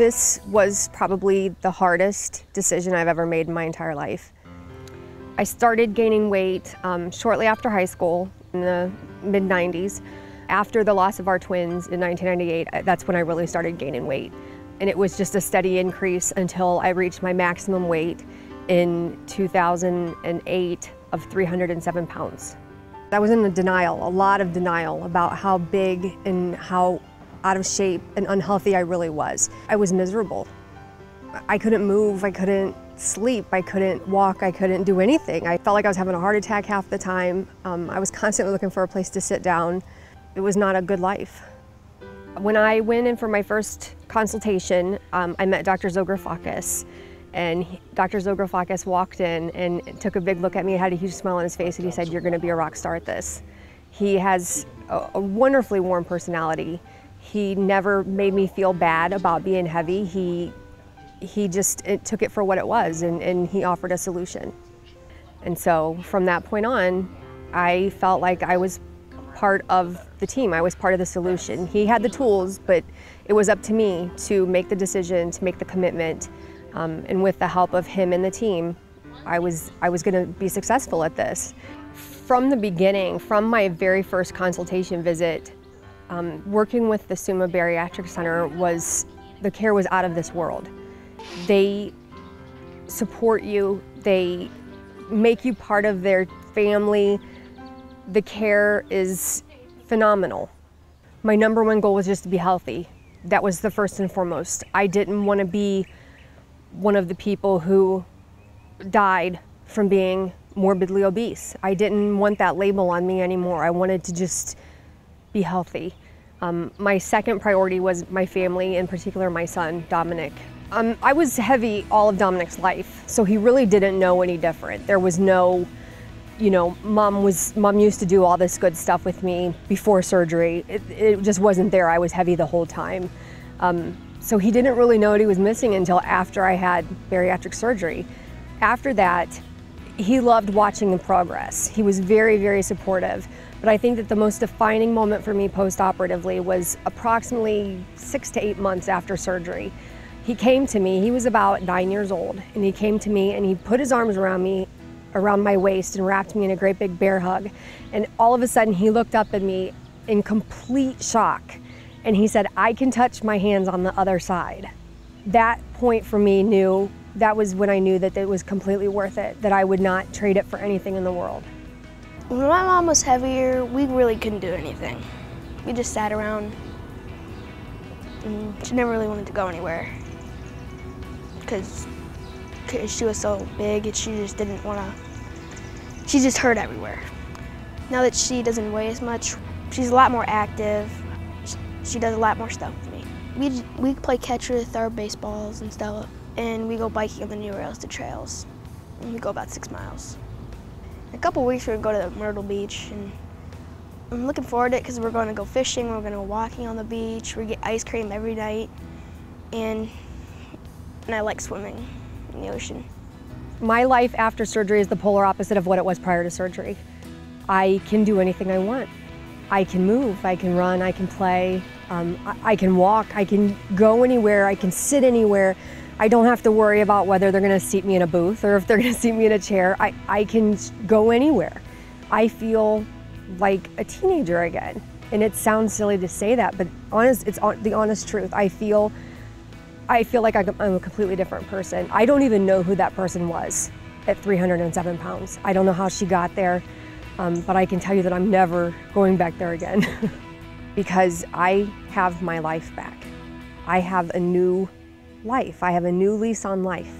This was probably the hardest decision I've ever made in my entire life. I started gaining weight shortly after high school in the mid-90s. After the loss of our twins in 1998, that's when I really started gaining weight. And it was just a steady increase until I reached my maximum weight in 2008 of 307 pounds. I was in denial, a lot of denial about how big and how out of shape and unhealthy I really was. I was miserable. I couldn't move, I couldn't sleep, I couldn't walk, I couldn't do anything. I felt like I was having a heart attack half the time. I was constantly looking for a place to sit down. It was not a good life. When I went in for my first consultation, I met Dr. Zografakis, and Dr. Zografakis walked in and took a big look at me, had a huge smile on his face, and he said, "You're going to be a rock star at this." He has a wonderfully warm personality. He never made me feel bad about being heavy. He just took it for what it was, and he offered a solution. And so from that point on, I felt like I was part of the team. I was part of the solution. He had the tools, but it was up to me to make the decision, to make the commitment. And with the help of him and the team, I was going to be successful at this. From the beginning, from my very first consultation visit, working with the Summa Bariatric Center the care was out of this world. They support you, they make you part of their family. The care is phenomenal. My #1 goal was just to be healthy. That was the first and foremost. I didn't want to be one of the people who died from being morbidly obese. I didn't want that label on me anymore. I wanted to just be healthy. My second priority was my family, in particular my son, Dominic. I was heavy all of Dominic's life, so he really didn't know any different. There was no, Mom used to do all this good stuff with me before surgery. It just wasn't there. I was heavy the whole time. So he didn't really know what he was missing until after I had bariatric surgery. After that, he loved watching the progress. He was very, very supportive. But I think that the most defining moment for me post-operatively was approximately 6 to 8 months after surgery. He came to me, he was about 9 years old, and he came to me and he put his arms around me, around my waist, and wrapped me in a great big bear hug. And all of a sudden he looked up at me in complete shock and he said, "I can touch my hands on the other side." That point for me that was when I knew that it was completely worth it, that I would not trade it for anything in the world. When my mom was heavier, we really couldn't do anything. We just sat around, and she never really wanted to go anywhere because she was so big and she just didn't want to, she just hurt everywhere. Now that she doesn't weigh as much, she's a lot more active. She does a lot more stuff with me. We play catch with our baseballs and stuff, and we go biking on the new rails to trails. And we go about 6 miles. In a couple weeks, we're going to go to Myrtle Beach, and I'm looking forward to it because we're going to go fishing, we're going to go walking on the beach, we get ice cream every night, and I like swimming in the ocean. My life after surgery is the polar opposite of what it was prior to surgery. I can do anything I want. I can move, I can run, I can play, I can walk, I can go anywhere, I can sit anywhere. I don't have to worry about whether they're going to seat me in a booth or if they're going to seat me in a chair. I can go anywhere. I feel like a teenager again. And it sounds silly to say that, but it's the honest truth. I feel like I'm a completely different person. I don't even know who that person was at 307 pounds. I don't know how she got there, but I can tell you that I'm never going back there again because I have my life back. I have a new life. I have a new lease on life.